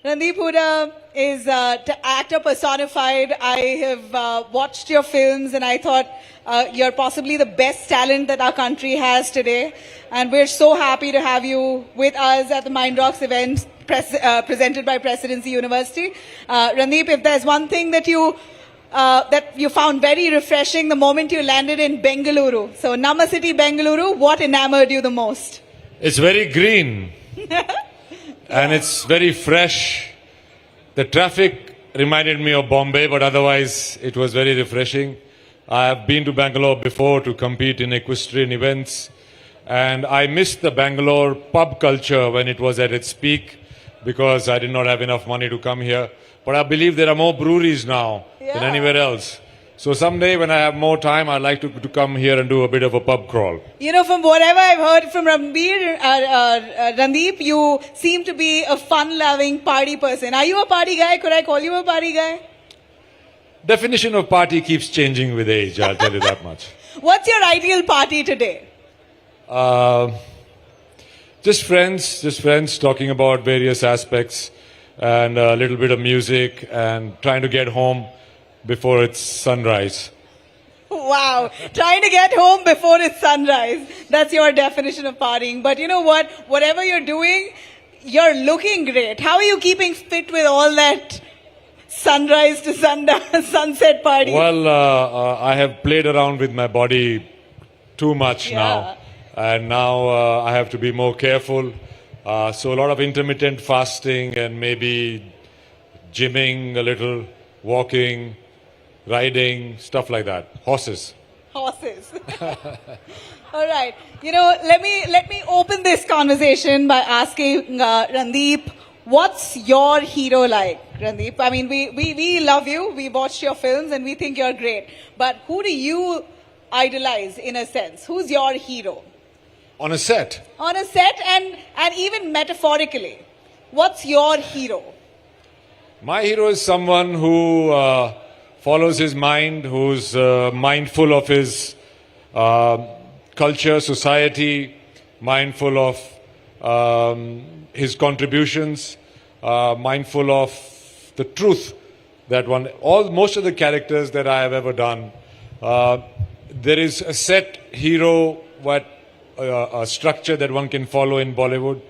Randeep Hooda is actor personified. I have watched your films and I thought you're possibly the best talent that our country has today. And we're so happy to have you with us at the Mind Rocks event presented by Presidency University. Randeep, if there's one thing that you found very refreshing the moment you landed in Bengaluru. So Nama City, Bengaluru, what enamored you the most? It's very green. And it's very fresh. The traffic reminded me of Bombay, but otherwise it was very refreshing. I have been to Bangalore before to compete in equestrian events, and I missed the Bangalore pub culture when it was at its peak because I did not have enough money to come here. But I believe there are more breweries now than anywhere else. So someday when I have more time, I'd like to come here and do a bit of a pub crawl. You know, from whatever I've heard from Randeep, you seem to be a fun-loving party person. Are you a party guy? Could I call you a party guy? Definition of party keeps changing with age, I'll tell you that much. What's your ideal party today? Just friends talking about various aspects and a little bit of music and trying to get home before it's sunrise. Wow, trying to get home before it's sunrise. That's your definition of partying. But you know what? Whatever you're doing, you're looking great. How are you keeping fit with all that sunrise to sunset party? Well, I have played around with my body too much now. And now I have to be more careful. So a lot of intermittent fasting and maybe gymming a little, walking, riding, stuff like that. Horses. Horses. All right. You know, let me open this conversation by asking Randeep, what's your hero like, Randeep? I mean, we love you. We watched your films and we think you're great. But who do you idolize in a sense? Who's your hero? On a set? On a set and even metaphorically. What's your hero? My hero is someone who follows his mind, who's mindful of his culture, society, mindful of his contributions, mindful of the truth that most of the characters that I have ever done, there is a set hero, a structure that one can follow in Bollywood.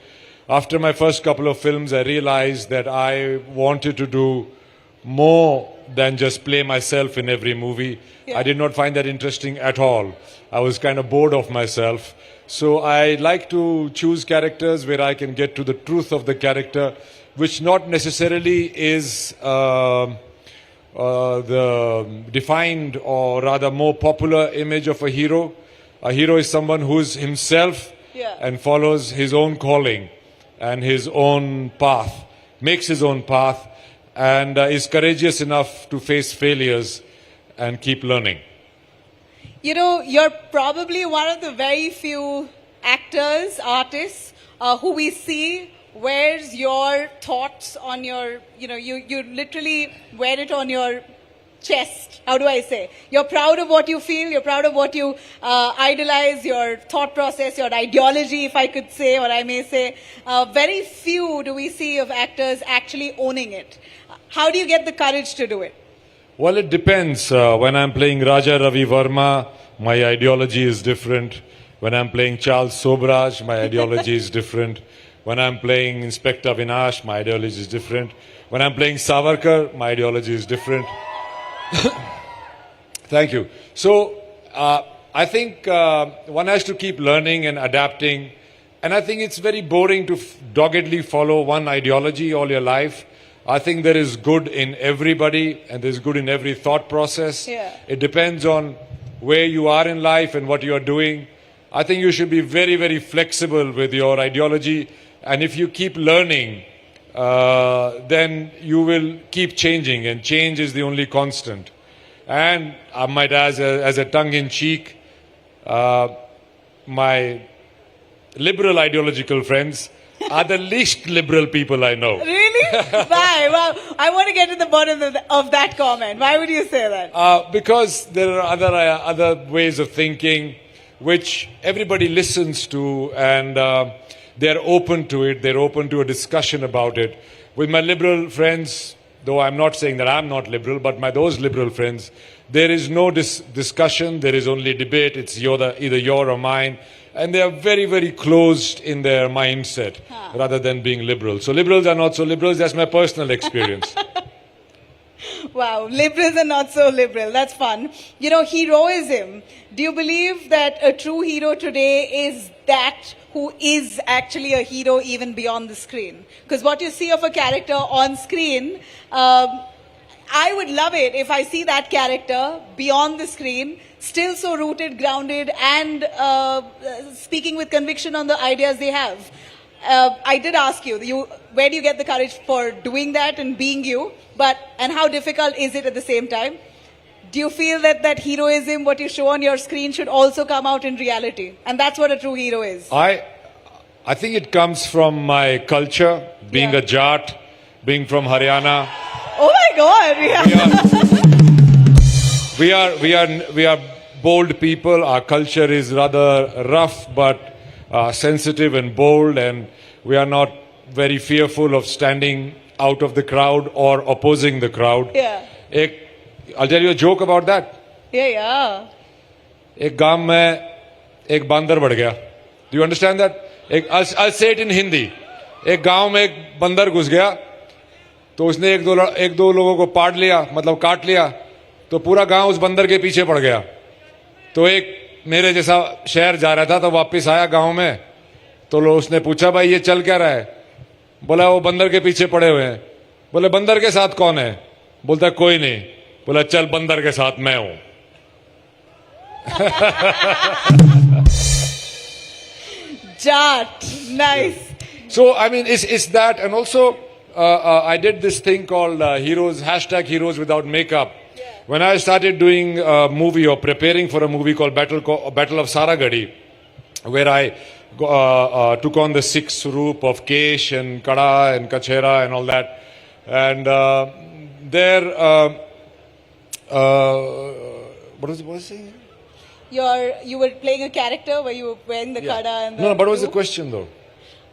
After my first couple of films, I realized that I wanted to do more than just play myself in every movie. I did not find that interesting at all. I was kind of bored of myself. So I like to choose characters where I can get to the truth of the character, which not necessarily is the defined or rather more popular image of a hero. A hero is someone who is himself and follows his own calling and his own path, makes his own path, and is courageous enough to face failures and keep learning. You know, you're probably one of the very few actors, artists, who we see wears your thoughts on your, you literally wear it on your chest. How do I say? You're proud of what you feel, you're proud of what you idolize, your thought process, your ideology, if I could say, or I may say. Very few do we see of actors actually owning it. How do you get the courage to do it? Well, it depends. When I'm playing Raja Ravi Verma, my ideology is different. When I'm playing Charles Sobraj, my ideology is different. When I'm playing Inspector Vinash, my ideology is different. When I'm playing Savarkar, my ideology is different. Thank you. So, I think one has to keep learning and adapting. And I think it's very boring to doggedly follow one ideology all your life. I think there is good in everybody and there's good in every thought process. It depends on where you are in life and what you are doing. I think you should be very, very flexible with your ideology. And if you keep learning, then you will keep changing, and change is the only constant. And I might add, as a tongue-in-cheek, my liberal ideological friends are the least liberal people I know. Really? Why? Well, I want to get to the bottom of that comment. Why would you say that? Because there are other ways of thinking which everybody listens to, and they're open to it. They're open to a discussion about it. with my liberal friends, though I'm not saying that I'm not liberal, but those liberal friends, there is no discussion, there is only debate. It's either your or mine. And they are very, very closed in their mindset rather than being liberal. So liberals are not so liberals. That's my personal experience. Wow, liberals are not so liberal. That's fun. You know, heroism. Do you believe that a true hero today is that who is actually a hero even beyond the screen? Because what you see of a character on screen, I would love it if I see that character beyond the screen, still so rooted, grounded, and speaking with conviction on the ideas they have. I did ask you, where do you get the courage for doing that and being you? And how difficult is it at the same time? Do you feel that heroism, what you show on your screen, should also come out in reality? And that's what a true hero is. I think it comes from my culture, being a Jat, being from Haryana. Oh my God! We are bold people. Our culture is rather rough, but sensitive and bold, and we are not very fearful of standing out of the crowd or opposing the crowd. Yeah. I'll tell you a joke about that. Yeah. एक गांव में एक बंदर बढ़ गया. Do you understand that? I'll say it in Hindi. एक गांव में एक बंदर घुस गया, तो उसने एक दो लोगों को पाड़ लिया, मतलब काट लिया, तो पूरा गांव उस बंदर के पीछे पड़ गया. तो एक मेरे जैसा शहर जा रहा था, तो वापस आया गांव में, तो उसने पूछा, भाई ये चल क्या रहा है? बोला वो बंदर के पीछे पड़े हुए हैं. बोले बंदर के साथ कौन है? बोलता कोई नहीं. बोला चल बंदर के साथ मैं हूं. Jat, nice. So I mean, it's that, and also I did this thing called heroes #heroes without makeup. Yeah. When I started doing a movie or preparing for a movie called Battle of Saragadi, where I took on the Sikh roop of Kesh and Kada and Kachera and all that, and there. What was it saying? You were playing a character where you were wearing the kada and the... No, but what was the question though?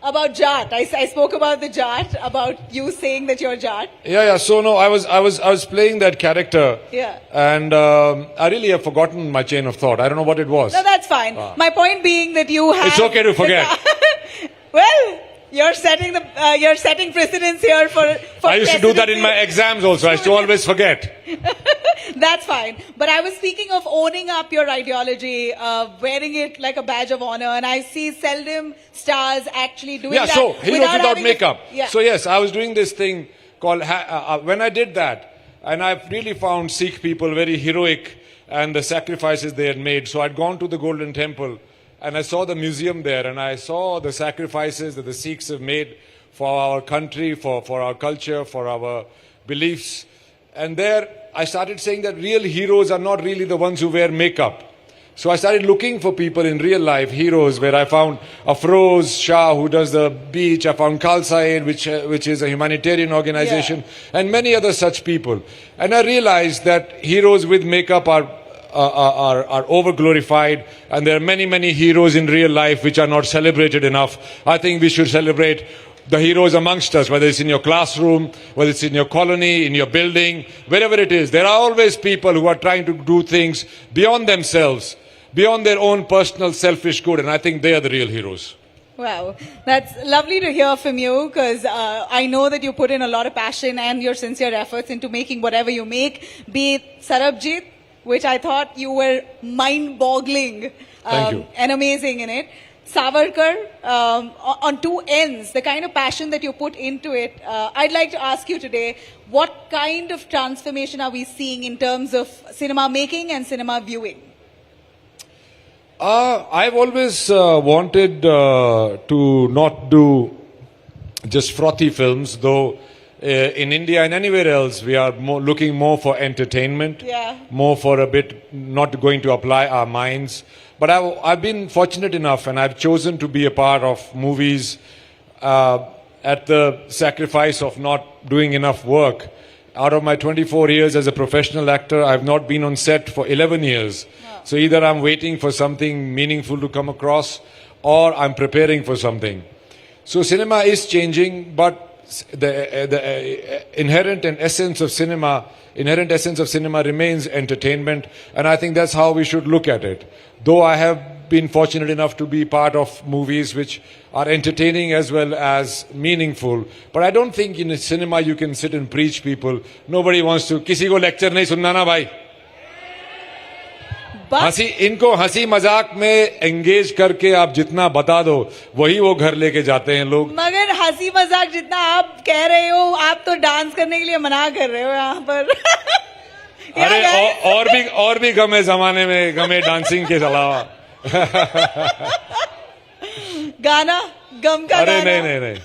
About Jat. I spoke about the Jat, about you saying that you're Jat. Yeah. So no, I was playing that character. Yeah. And I really have forgotten my chain of thought. I don't know what it was. No, that's fine. My point being that you have... It's okay to forget. Well... You're setting precedence here for I used to do that in my exams also. I used to always forget. That's fine. But I was speaking of owning up your ideology, wearing it like a badge of honor, and I see seldom stars actually doing that. Yeah, so heroes without makeup. Yeah. So yes, I was doing this thing called, when I did that, and I've really found Sikh people very heroic and the sacrifices they had made. So I'd gone to the Golden Temple, and I saw the museum there, and I saw the sacrifices that the Sikhs have made for our country, for our culture, for our beliefs. And there I started saying that real heroes are not really the ones who wear makeup. So I started looking for people in real life, heroes, where I found Afroz Shah, who does the beach. I found Khalsa Aid, which is a humanitarian organization, and many other such people. And I realized that heroes with makeup are over-glorified, and there are many heroes in real life which are not celebrated enough. I think we should celebrate the heroes amongst us, whether it's in your classroom, whether it's in your colony, in your building, wherever it is. There are always people who are trying to do things beyond themselves, beyond their own personal selfish good, and I think they are the real heroes. Wow, that's lovely to hear from you, because I know that you put in a lot of passion and your sincere efforts into making whatever you make, be it Sarabjit, which I thought you were mind-boggling and amazing in it. Savarkar, on two ends, the kind of passion that you put into it. I'd like to ask you today, what kind of transformation are we seeing in terms of cinema making and cinema viewing? I've always wanted to not do just frothy films, though in India and anywhere else, we are looking more for entertainment, more for a bit, not going to apply our minds. But I've been fortunate enough, and I've chosen to be a part of movies at the sacrifice of not doing enough work. Out of my 24 years as a professional actor, I've not been on set for 11 years. Wow. So either I'm waiting for something meaningful to come across, or I'm preparing for something. So cinema is changing, but the inherent and essence of cinema, remains entertainment, and I think that's how we should look at it. Though I have been fortunate enough to be part of movies which are entertaining as well as meaningful, but I don't think in cinema you can sit and preach people. Nobody wants to. किसी को lecture नहीं सुनना ना भाई. इनको हंसी मजाक में एंगेज करके आप जितना बता दो वही वो घर लेके जाते हैं लोग. मगर हंसी मजाक जितना आप कह रहे हो, आप तो डांस करने के लिए मना कर रहे हो यहाँ पर. अरे और भी गम है जमाने में, गम है डांसिंग के अलावा. गाना गम का. अरे नहीं.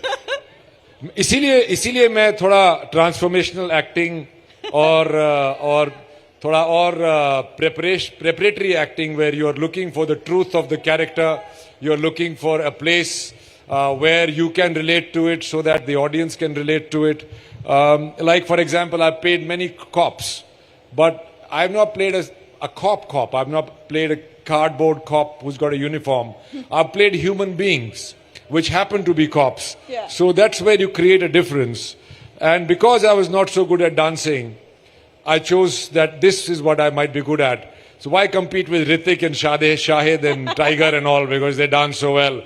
इसीलिए मैं थोड़ा ट्रांसफॉर्मेशनल एक्टिंग और थोड़ा और preparatory acting where you are looking for the truth of the character, you are looking for a place where you can relate to it so that the audience can relate to it. Like for example, I've played many cops, but I've not played a cop. I've not played a cardboard cop who's got a uniform. I've played human beings which happen to be cops. Yeah. So that's where you create a difference. And because I was not so good at dancing, I chose that this is what I might be good at. So why compete with Hrithik and Shahid and Tiger and all, because they dance so well.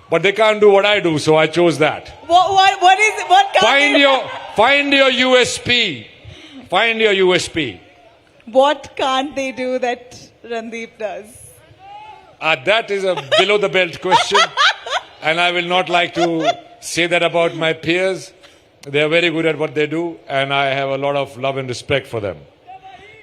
But they can't do what I do, so I chose that. What Find your USP. Find your USP. What can't they do that Randeep does? That is a below the belt question. And I will not like to say that about my peers. They are very good at what they do, and I have a lot of love and respect for them.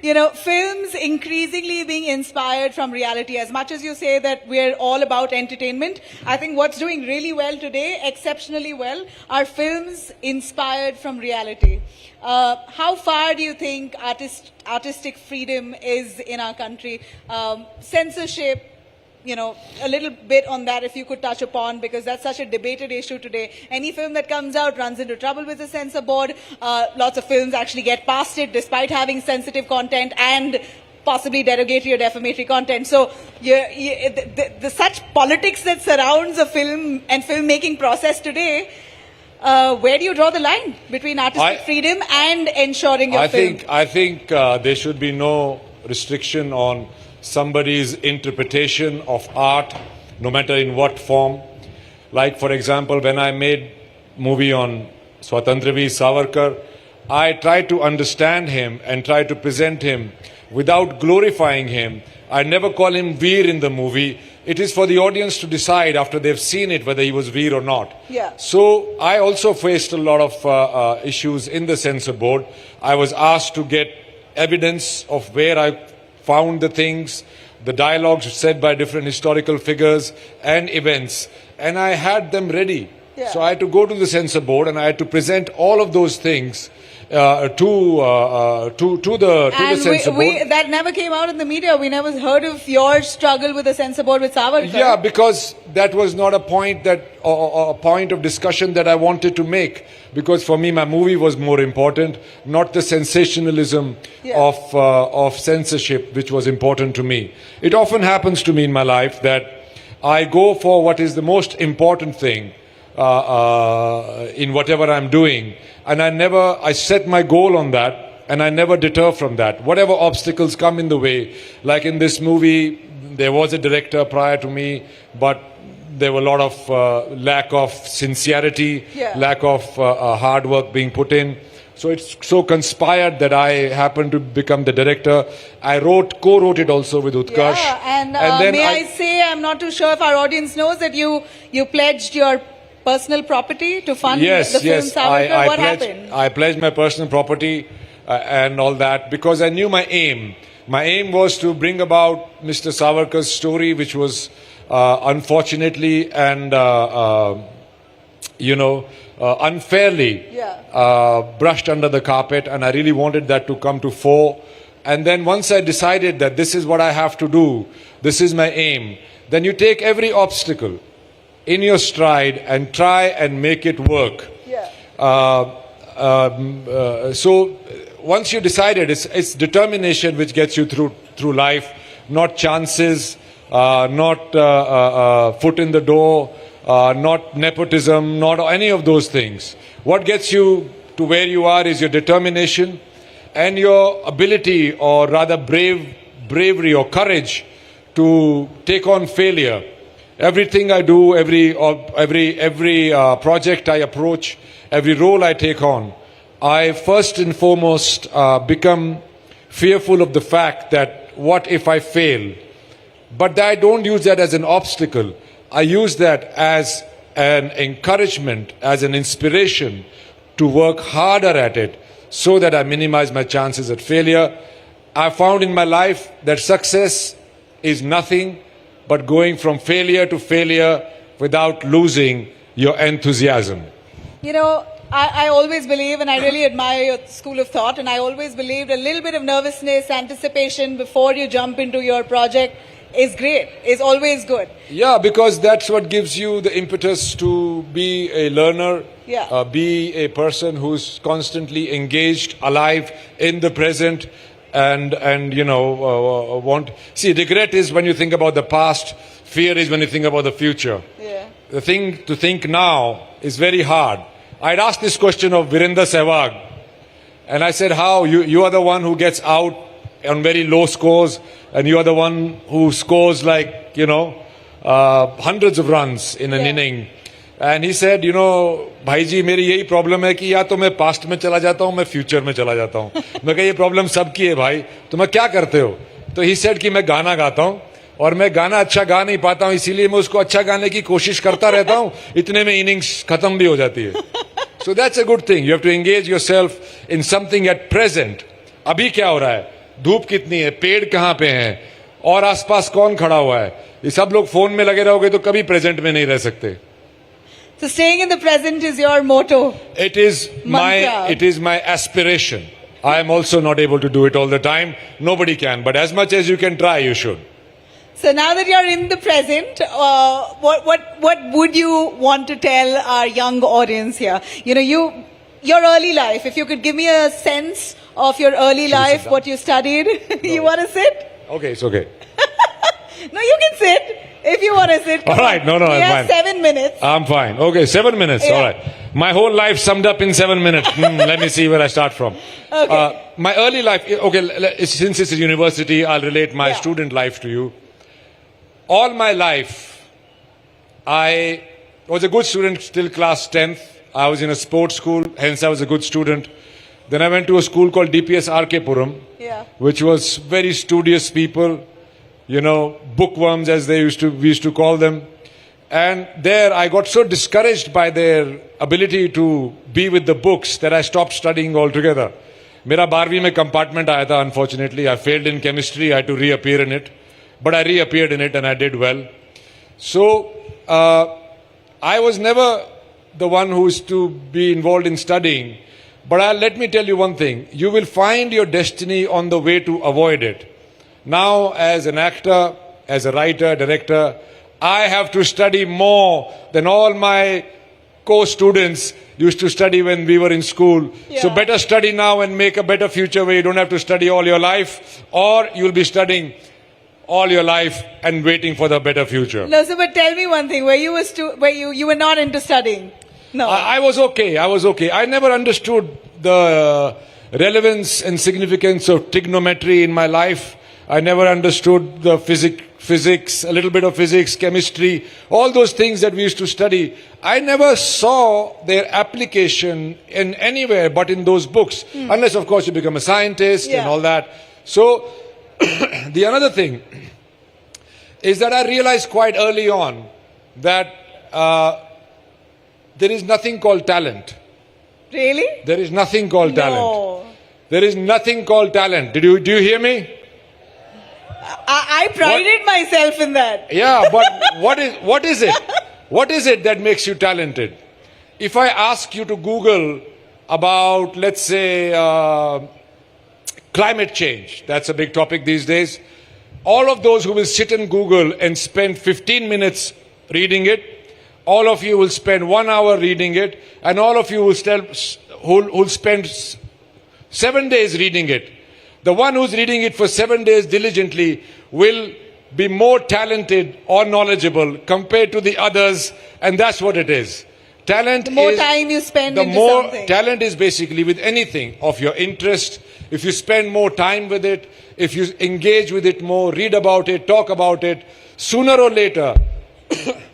You know, films increasingly being inspired from reality. As much as you say that we're all about entertainment, I think what's doing really well today, exceptionally well, are films inspired from reality. How far do you think artistic freedom is in our country? Censorship, you know, a little bit on that if you could touch upon, because that's such a debated issue today. Any film that comes out runs into trouble with the censor board. Lots of films actually get past it despite having sensitive content and possibly derogatory or defamatory content. So the such politics that surrounds a film and filmmaking process today, where do you draw the line between artistic freedom and ensuring your film? I think there should be no restriction on somebody's interpretation of art, no matter in what form. Like, for example, when I made movie on Swatantraveer Savarkar, I tried to understand him and try to present him without glorifying him. I never call him Veer in the movie. It is for the audience to decide after they've seen it whether he was Veer or not. Yeah. So I also faced a lot of issues in the censor board. I was asked to get evidence of where I found the things, the dialogues said by different historical figures and events, and I had them ready. Yeah. So I had to go to the censor board and I had to present all of those things to the censor board. That never came out in the media. We never heard of your struggle with the censor board with Savarkar. Yeah, because that was not a point a point of discussion that I wanted to make. Because for me, my movie was more important, not the sensationalism of censorship, which was important to me. It often happens to me in my life that I go for what is the most important thing in whatever I'm doing, and I set my goal on that, and I never deter from that. Whatever obstacles come in the way, like in this movie, there was a director prior to me, but there were a lot of lack of sincerity, lack of hard work being put in. So it's so conspired that I happened to become the director. I co-wrote it also with Utkarsh. Yeah, and then may I say, I'm not too sure if our audience knows that you pledged your personal property to fund the film Savarkar. What happened? I pledged my personal property and all that because I knew my aim. My aim was to bring about Mr. Savarkar's story, which was unfortunately and unfairly brushed under the carpet, and I really wanted that to come to fore. And then once I decided that this is what I have to do, this is my aim, then you take every obstacle in your stride and try and make it work. So once you decided, it's determination which gets you through life, not chances, not foot in the door, not nepotism, not any of those things. What gets you to where you are is your determination and your ability, or rather bravery or courage to take on failure. Everything I do, every project I approach, every role I take on, I first and foremost become fearful of the fact that what if I fail? But I don't use that as an obstacle. I use that as an encouragement, as an inspiration to work harder at it so that I minimize my chances at failure. I found in my life that success is nothing but going from failure to failure without losing your enthusiasm. You know, I always believe, and I really admire your school of thought, and I always believed a little bit of nervousness, anticipation before you jump into your project is great, is always good. Yeah, because that's what gives you the impetus to be a learner, be a person who's constantly engaged, alive, in the present, and want. See, regret is when you think about the past, fear is when you think about the future. Yeah. The thing to think now is very hard. I'd asked this question of Virender Sehwag, and I said, how? You are the one who gets out on very low scores, and you are the one who scores like, hundreds of runs in an inning. And he said, भाई जी मेरी यही problem है कि या तो मैं past में चला जाता हूँ, मैं फ्यूचर में चला जाता हूँ. मैं कहा ये प्रॉब्लम सबकी है भाई, तो मैं क्या करते हो? तो he said कि मैं गाना गाता हूँ, और मैं गाना अच्छा गा नहीं पाता हूँ, इसीलिए मैं उसको अच्छा गाने की कोशिश करता रहता हूँ, इतने में इनिंग्स खत्म भी हो जाती है. So that's a good thing. You have to engage yourself in something at present. अभी क्या हो रहा है? धूप कितनी है, पेड़ कहाँ पे हैं, और आसपास कौन खड़ा हुआ है. ये सब लोग फोन में लगे रहोगे तो कभी प्रेजेंट में नहीं रह सकते. So staying in the present is your motto. It is my aspiration. I am also not able to do it all the time. Nobody can, but as much as you can try, you should. So now that you're in the present, what would you want to tell our young audience here? Your early life. If you could give me a sense of your early life, what you studied. You want to sit? Okay, it's okay. No, you can sit if you want to sit. All right, no, I'm fine. 7 minutes. I'm fine. Okay, 7 minutes. Yeah. All right. My whole life summed up in 7 minutes. Let me see where I start from. Okay. My early life. Okay, since it's a university, I'll relate my student life to you. All my life, I was a good student till class 10th. I was in a sports school, hence I was a good student. Then I went to a school called DPS RK Puram, which was very studious people, bookworms as we used to call them. And there I got so discouraged by their ability to be with the books that I stopped studying altogether. मेरा 12वीं में compartment आया था, unfortunately. I failed in chemistry, I had to reappear in it. But I reappeared in it and I did well. So, I was never the one who is to be involved in studying. But let me tell you one thing. You will find your destiny on the way to avoid it. Now, as an actor, as a writer, director, I have to study more than all my co-students used to study when we were in school. Yeah. So better study now and make a better future where you don't have to study all your life, or you'll be studying all your life and waiting for the better future. No, so but tell me one thing. Where you were not into studying? No. I was okay. I never understood the relevance and significance of trigonometry in my life. I never understood the physics, a little bit of physics, chemistry, all those things that we used to study. I never saw their application in anywhere but in those books. Unless, of course, you become a scientist and all that. So, the another thing is that I realized quite early on that there is nothing called talent. Really? There is nothing called talent. No. There is nothing called talent. Do you hear me? I prided myself in that. Yeah, but what is it? What is it that makes you talented? If I ask you to Google about, let's say, climate change, that's a big topic these days. All of those who will sit in Google and spend 15 minutes reading it, all of you will spend 1 hour reading it, and all of you will spend 7 days reading it. The one who's reading it for 7 days diligently will be more talented or knowledgeable compared to the others, and that's what it is. Talent The more is, time you spend the into more something. talent is basically with anything of your interest. If you spend more time with it, if you engage with it more, read about it, talk about it, sooner or later,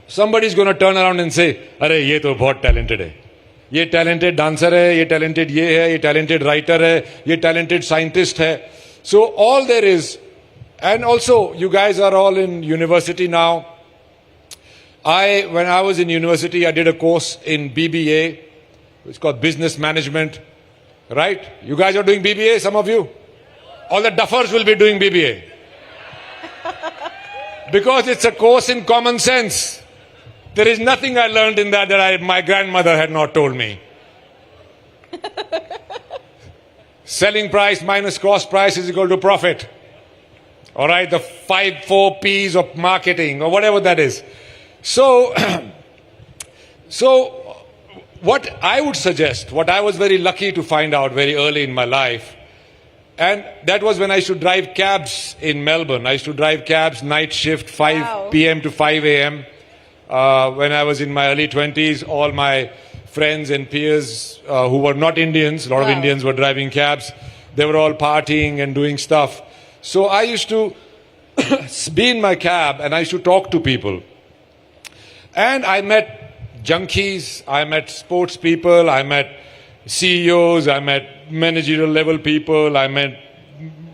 somebody's going to turn around and say, "Arey, ye to bahut talented hai. Ye talented dancer hai, ye talented ye hai, ye talented writer hai, ye talented scientist hai." So all there is, and also you guys are all in university now. When I was in university, I did a course in BBA. It's called Business Management. Right? You guys are doing BBA, some of you? All the duffers will be doing BBA. Because it's a course in common sense. There is nothing I learned in that my grandmother had not told me. Selling price minus cost price is equal to profit. All right, the 4 P's of marketing or whatever that is. So, what I would suggest, what I was very lucky to find out very early in my life, and that was when I used to drive cabs in Melbourne. I used to drive cabs, night shift, 5 p.m. to 5 a.m. When I was in my early 20s, all my friends and peers who were not Indians, a lot of Indians were driving cabs. They were all partying and doing stuff. So I used to be in my cab and I used to talk to people. And I met junkies, I met sports people, I met CEOs, I met managerial level people, I met,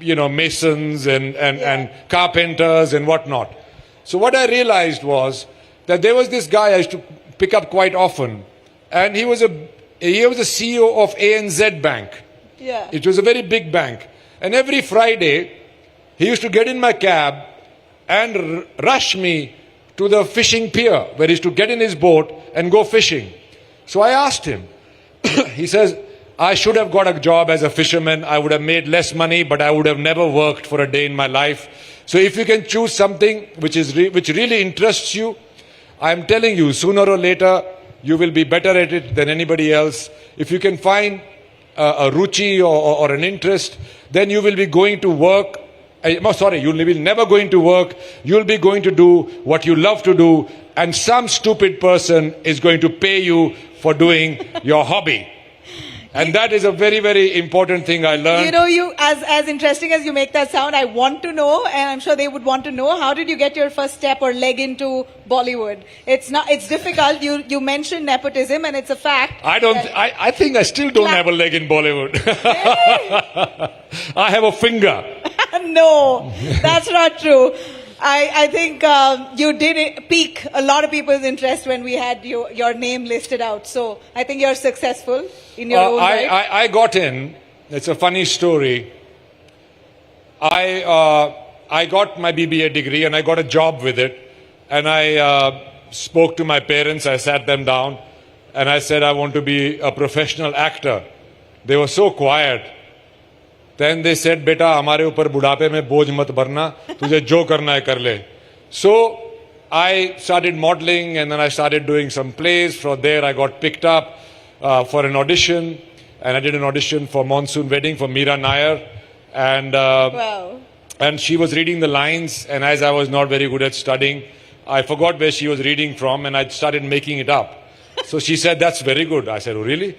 masons and carpenters and whatnot. So what I realized was that there was this guy I used to pick up quite often, and he was a CEO of ANZ Bank. Yeah. It was a very big bank. And every Friday, he used to get in my cab and rush me to the fishing pier, where he used to get in his boat and go fishing. So I asked him, he says, "I should have got a job as a fisherman. I would have made less money, but I would have never worked for a day in my life. So if you can choose something which really interests you, I'm telling you, sooner or later, you will be better at it than anybody else. If you can find a ruchi or an interest, then you will be going to work. You will be never going to work. You'll be going to do what you love to do, and some stupid person is going to pay you for doing your hobby." And that is a very, very important thing I learned. You as interesting as you make that sound, I want to know, and I'm sure they would want to know, how did you get your first step or leg into Bollywood? It's difficult. You mentioned nepotism, and it's a fact. I think I still don't have a leg in Bollywood. I have a finger. No, that's not true. I think you did pique a lot of people's interest when we had your name listed out. So I think you're successful in your own right. I got in. It's a funny story. I got my BBA degree and I got a job with it. And I spoke to my parents. I sat them down and I said, "I want to be a professional actor." They were so quiet. Then they said, "Beta, हमारे ऊपर बुढ़ापे में बोझ मत भरना, तुझे जो करना है कर ले." So I started modeling, and then I started doing some plays. From there, I got picked up for an audition, and I did an audition for Monsoon Wedding for Meera Nair, and she was reading the lines. And as I was not very good at studying, I forgot where she was reading from, and I started making it up. So she said, "That's very good." I said, "Oh, really?"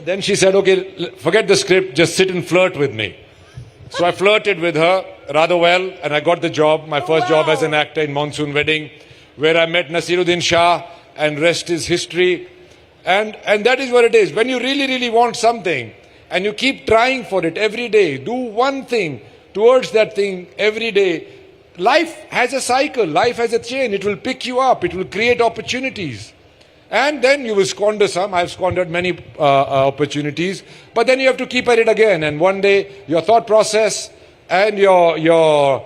Then she said, "Okay, forget the script, just sit and flirt with me." So I flirted with her rather well, and I got the job, my first job as an actor in Monsoon Wedding, where I met Nasiruddin Shah, and rest is history. And that is what it is. When you really, really want something, and you keep trying for it every day, do one thing towards that thing every day, life has a cycle, life has a chain. It will pick you up, it will create opportunities. And then you will squander some. I've squandered many opportunities. But then you have to keep at it again. And one day, your thought process and your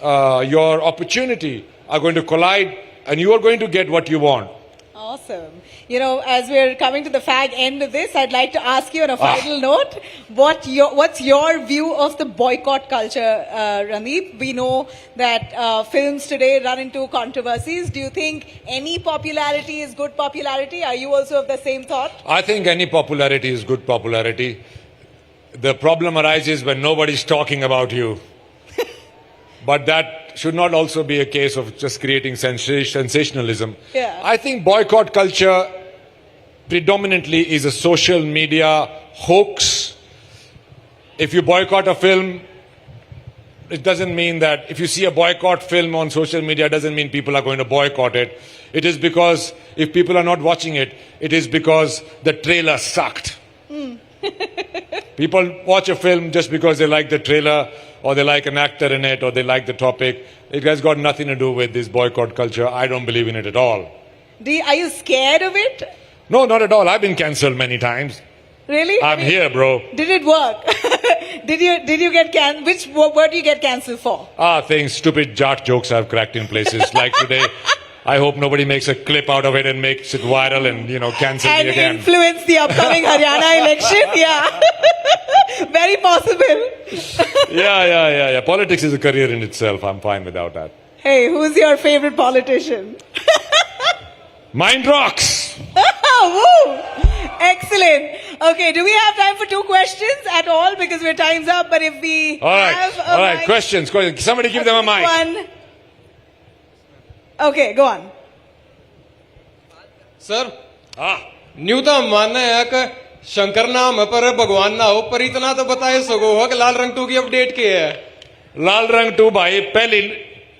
opportunity are going to collide. And you are going to get what you want. Awesome. As we're coming to the fag end of this, I'd like to ask you on a final note, what's your view of the boycott culture, Randeep? We know that films today run into controversies. Do you think any popularity is good popularity? Are you also of the same thought? I think any popularity is good popularity. The problem arises when nobody's talking about you. But that should not also be a case of just creating sensationalism. Yeah. I think boycott culture predominantly is a social media hoax. If you boycott a film, it doesn't mean that if you see a boycott film on social media, it doesn't mean people are going to boycott it. It is because if people are not watching it, it is because the trailer sucked. People watch a film just because they like the trailer or they like an actor in it or they like the topic. It has got nothing to do with this boycott culture. I don't believe in it at all. Are you scared of it? No, not at all. I've been cancelled many times. Really? I'm here, bro. Did it work? Did you get which word do you get cancelled for? Things, stupid jat jokes I've cracked in places like today. I hope nobody makes a clip out of it and makes it viral and, cancel me again. And influence the upcoming Haryana election? Yeah. Very possible. Yeah. Politics is a career in itself. I'm fine without that. Hey, who's your favorite politician? Mind rocks. Woo! Excellent. Okay, do we have time for 2 questions at all? Because our time's up, but if we All right. mic, Questions. Somebody give them a mic. one. Okay, go on. Sir न्यूनतम मानना है कि शंकर नाम है पर भगवान ना हो पर इतना तो बताए सको हो कि लाल रंग 2 की अपडेट की है लाल रंग 2 भाई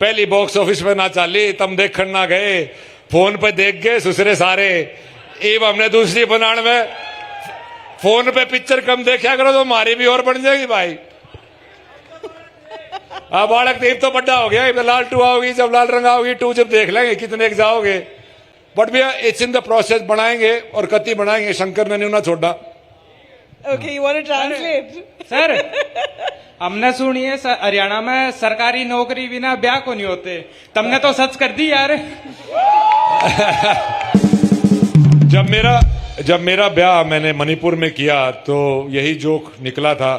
पहली बॉक्स ऑफिस में ना चाली तम देखण ना गए फोन पे देख गए सुसरे सारे अब हमने दूसरी बनाने में फोन पे पिक्चर कम देखा करो तो हमारी भी और बन जाएगी भाई अब बालक देव तो बड़ा हो गया लाल 2 आओगी जब लाल रंग आओगी 2 जब देख लेंगे कितने एक जाओगे बट भैया इट्स इन द प्रोसेस बनाएंगे और कति बनाएंगे शंकर ने नहीं ना छोड़ा Okay, you want to translate? Sir हमने सुनी है हरियाणा में सरकारी नौकरी बिना ब्याह को नहीं होते तुमने तो सच कर दी यार जब मेरा ब्याह मैंने मणिपुर में किया तो यही जोक निकला था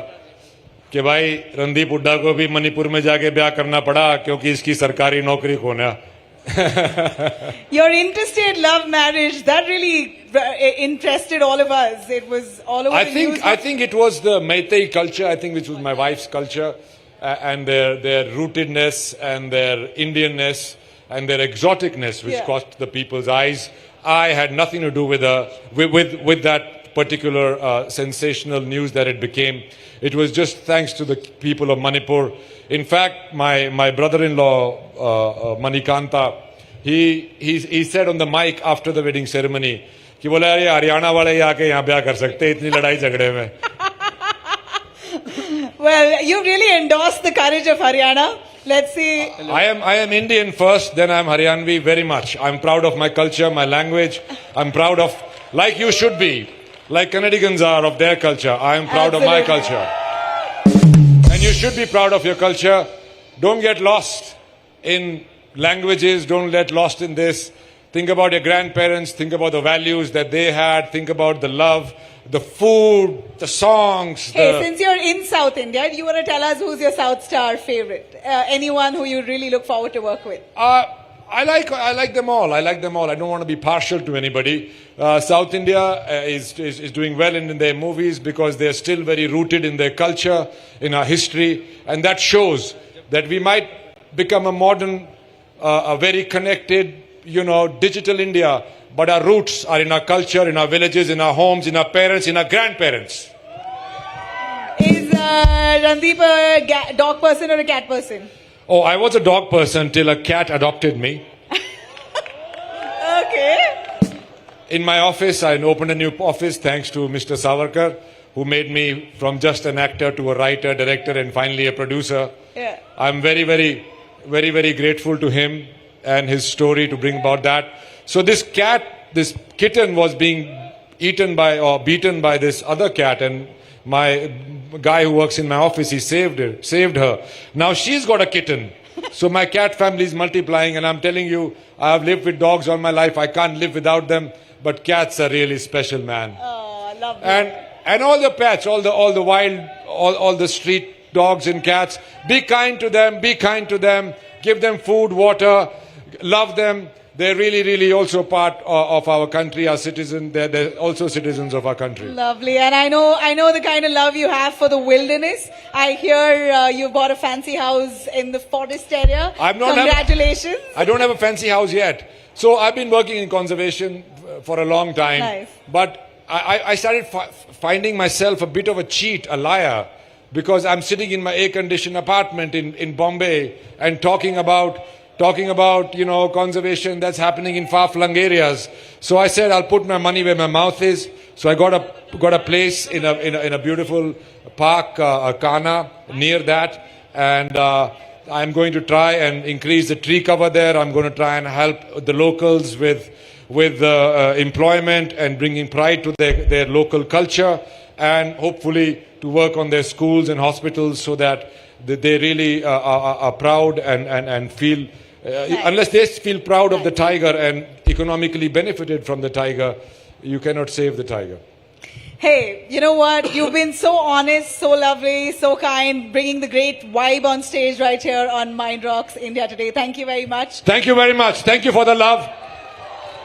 कि भाई रणदीप हुड्डा को भी मणिपुर में जाके ब्याह करना पड़ा क्योंकि इसकी सरकारी नौकरी खोना Your interstate love marriage, that really interested all of us. It was all over the news. I think it was the Meitei culture, I think, which was my wife's culture, and their rootedness and their Indianness and their exoticness, which caught the people's eyes. I had nothing to do with that particular sensational news that it became. It was just thanks to the people of Manipur. In fact, my brother-in-law, Manikanta, he said on the mic after the wedding ceremony, कि बोला यार ये हरियाणा वाले ही आके यहाँ ब्याह कर सकते हैं इतनी लड़ाई झगड़े में. Well, you really endorsed the courage of Haryana. Let's see. I am Indian first, then I am Haryanvi very much. I'm proud of my culture, my language. I'm proud of, like you should be, like Canadians are of their culture. I am proud of my culture. And you should be proud of your culture. Don't get lost in languages. Don't get lost in this. Think about your grandparents. Think about the values that they had. Think about the love, the food, the songs. Hey, since you're in South India, you want to tell us who's your South Star favorite? Anyone who you really look forward to work with? I like them all. I like them all. I don't want to be partial to anybody. South India is doing well in their movies because they're still very rooted in their culture, in our history, and that shows that we might become a modern, a very connected, digital India, but our roots are in our culture, in our villages, in our homes, in our parents, in our grandparents. Is Randeep a dog person or a cat person? Oh, I was a dog person till a cat adopted me. Okay. In my office, I opened a new office thanks to Mr. Savarkar, who made me from just an actor to a writer, director, and finally a producer. Yeah. I'm very, very, very, very grateful to him and his story to bring about that. So this kitten was being eaten by or beaten by this other cat, and my guy who works in my office, he saved her. Now she's got a kitten. So my cat family is multiplying, and I'm telling you, I have lived with dogs all my life. I can't live without them, but cats are really special, man. Oh, I love that. And all the pets, all the wild, all the street dogs and cats, be kind to them, give them food, water, love them. they're really, really also part of our country, our citizens. They're also citizens of our country. Lovely. And I know the kind of love you have for the wilderness. I hear you bought a fancy house in the forest area. Congratulations. I don't have a fancy house yet. So I've been working in conservation for a long time. Nice. But I started finding myself a bit of a cheat, a liar, because I'm sitting in my air-conditioned apartment in Bombay and talking about conservation that's happening in far-flung areas. So I said I'll put my money where my mouth is. So I got a place in a beautiful park, Kana, near that, and I'm going to try and increase the tree cover there. I'm going to try and help the locals with employment and bringing pride to their local culture, and hopefully to work on their schools and hospitals so that they really are proud and feel. Unless they feel proud of the tiger and economically benefited from the tiger, you cannot save the tiger. Hey, you know what? You've been so honest, so lovely, so kind, bringing the great vibe on stage right here on Mind Rocks India today. Thank you very much. Thank you very much. Thank you for the love.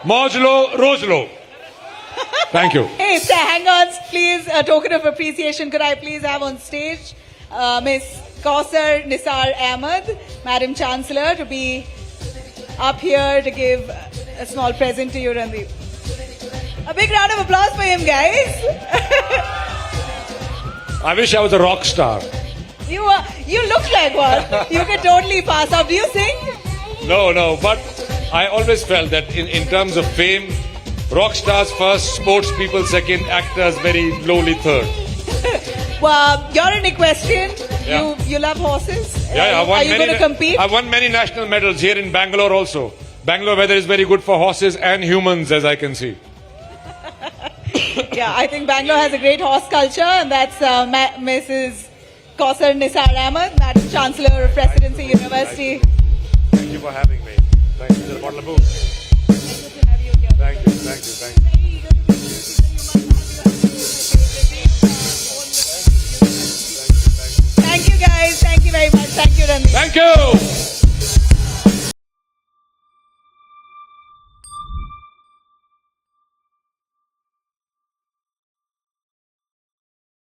Mojlo, Rojlo. Thank you. Hey, hang on, please. A token of appreciation. Could I please have on stage Miss Kausar Nisar Ahmed, Madam Chancellor, to be up here to give a small present to you, Randeep. A big round of applause for him, guys. I wish I was a rock star. You look like one. You can totally pass up. Do you sing? No, but I always felt that in terms of fame, rock stars first, sports people second, actors very lowly third. Well, you're an equestrian. Yeah. You love horses. Yeah, Are you going to compete? I've won many national medals here in Bangalore also. Bangalore weather is very good for horses and humans, as I can see. Yeah, I think Bangalore has a great horse culture, and that's Mrs. Kausar Nisar Ahmed, Madam Chancellor of Presidency University. Thank you for having me. Thank you. There's a bottle of booze. Good to have you here. Thank you.